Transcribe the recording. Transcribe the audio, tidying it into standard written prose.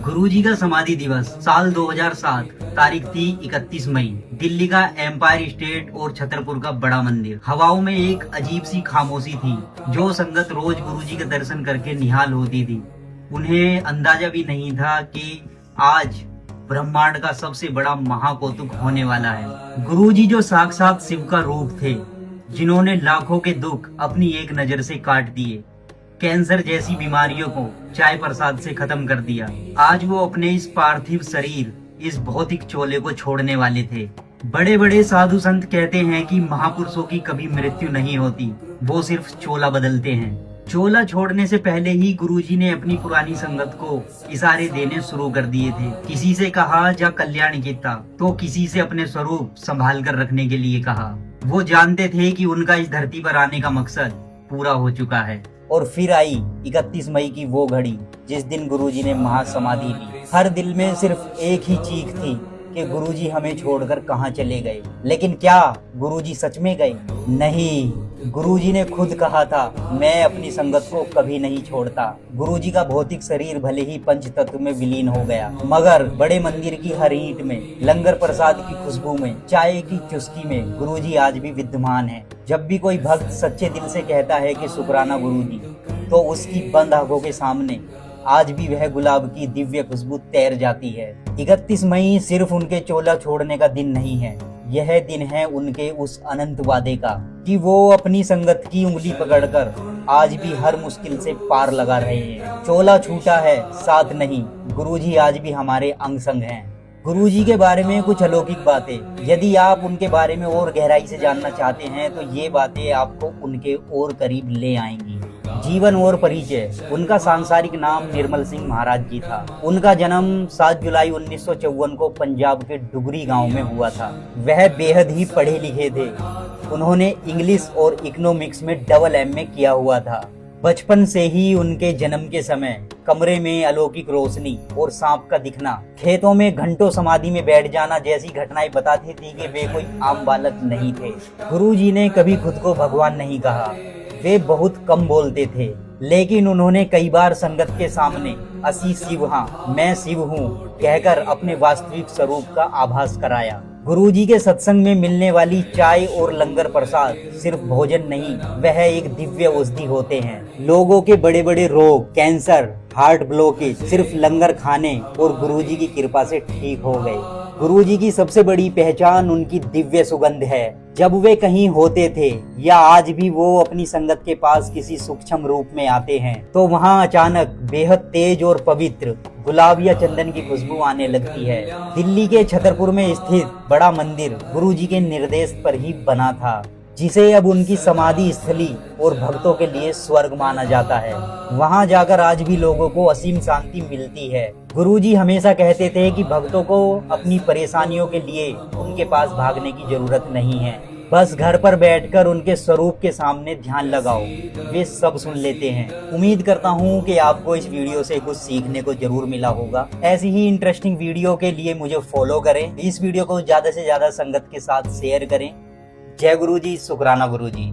गुरुजी का समाधि दिवस साल 2007, तारीख थी 31 मई। दिल्ली का एम्पायर स्टेट और छतरपुर का बड़ा मंदिर। हवाओं में एक अजीब सी खामोशी थी। जो संगत रोज गुरुजी के दर्शन करके निहाल होती थी, उन्हें अंदाजा भी नहीं था कि आज ब्रह्मांड का सबसे बड़ा महाकौतुक होने वाला है। गुरुजी जो साक्षात शिव का रूप थे, जिन्होंने लाखों के दुख अपनी एक नजर से काट दिए, कैंसर जैसी बीमारियों को चाय प्रसाद से खत्म कर दिया। आज वो अपने इस पार्थिव शरीर, इस भौतिक चोले को छोड़ने वाले थे। बड़े बड़े साधु संत कहते हैं कि महापुरुषों की कभी मृत्यु नहीं होती, वो सिर्फ चोला बदलते हैं। चोला छोड़ने से पहले ही गुरुजी ने अपनी पुरानी संगत को इशारे देने शुरू कर दिए थे। किसी से कहा जा कल्याण कीता, तो किसी से अपने स्वरूप संभाल कर रखने के लिए कहा। वो जानते थे कि उनका इस धरती पर आने का मकसद पूरा हो चुका है। और फिर आई 31 मई की वो घड़ी, जिस दिन गुरुजी ने महासमाधि ली। हर दिल में सिर्फ एक ही चीख थी कि गुरुजी हमें छोड़कर कहाँ चले गए। लेकिन क्या गुरुजी सच में गए? नहीं, गुरुजी ने खुद कहा था, मैं अपनी संगत को कभी नहीं छोड़ता। गुरुजी का भौतिक शरीर भले ही पंच तत्व में विलीन हो गया, मगर बड़े मंदिर की हर ईंट में, लंगर प्रसाद की खुशबू में, चाय की चुस्की में गुरुजी आज भी विद्यमान है। जब भी कोई भक्त सच्चे दिल से कहता है कि शुक्राना गुरुजी, तो उसकी बंद आंखों के सामने आज भी वह गुलाब की दिव्य खुशबू तैर जाती है। 31 मई सिर्फ उनके चोला छोड़ने का दिन नहीं है, यह दिन है उनके उस अनंत वादे का कि वो अपनी संगत की उंगली पकड़कर आज भी हर मुश्किल से पार लगा रहे हैं। चोला छूटा है, साथ नहीं। गुरुजी आज भी हमारे अंग संग हैं। गुरुजी के बारे में कुछ अलौकिक बातें। यदि आप उनके बारे में और गहराई से जानना चाहते हैं तो ये बातें आपको उनके और करीब ले आएंगी। जीवन और परिचय। उनका सांसारिक नाम निर्मल सिंह महाराज जी था। उनका जन्म 7 जुलाई 1954 को पंजाब के डुगरी गांव में हुआ था। वह बेहद ही पढ़े लिखे थे। उन्होंने इंग्लिश और इकोनॉमिक्स में डबल MA किया हुआ था। बचपन से ही उनके जन्म के समय कमरे में अलौकिक रोशनी और सांप का दिखना, खेतों में घंटों समाधि में बैठ जाना जैसी घटनाएं बताती थी कि वे कोई आम बालक नहीं थे। गुरुजी ने कभी खुद को भगवान नहीं कहा। वे बहुत कम बोलते थे, लेकिन उन्होंने कई बार संगत के सामने असी शिव हाँ, मैं शिव हूँ कहकर अपने वास्तविक स्वरूप का आभास कराया। गुरुजी के सत्संग में मिलने वाली चाय और लंगर प्रसाद सिर्फ भोजन नहीं, वह एक दिव्य औषधि होते हैं। लोगों के बड़े बड़े रोग, कैंसर, हार्ट ब्लॉकेज सिर्फ लंगर खाने और गुरुजी की कृपा से ठीक हो गए। गुरुजी की सबसे बड़ी पहचान उनकी दिव्य सुगंध है। जब वे कहीं होते थे या आज भी वो अपनी संगत के पास किसी सूक्ष्म रूप में आते हैं, तो वहाँ अचानक बेहद तेज और पवित्र गुलाब या चंदन की खुशबू आने लगती है। दिल्ली के छतरपुर में स्थित बड़ा मंदिर गुरुजी के निर्देश पर ही बना था, जिसे अब उनकी समाधि स्थली और भक्तों के लिए स्वर्ग माना जाता है। वहां जाकर आज भी लोगों को असीम शांति मिलती है। गुरुजी हमेशा कहते थे कि भक्तों को अपनी परेशानियों के लिए उनके पास भागने की जरूरत नहीं है, बस घर पर बैठकर उनके स्वरूप के सामने ध्यान लगाओ, वे सब सुन लेते हैं। उम्मीद करता हूँ कि आपको इस वीडियो से कुछ सीखने को जरूर मिला होगा। ऐसी ही इंटरेस्टिंग वीडियो के लिए मुझे फॉलो करें। इस वीडियो को ज्यादा से ज्यादा संगत के साथ शेयर करें। जय गुरुजी, शुक्राना गुरुजी।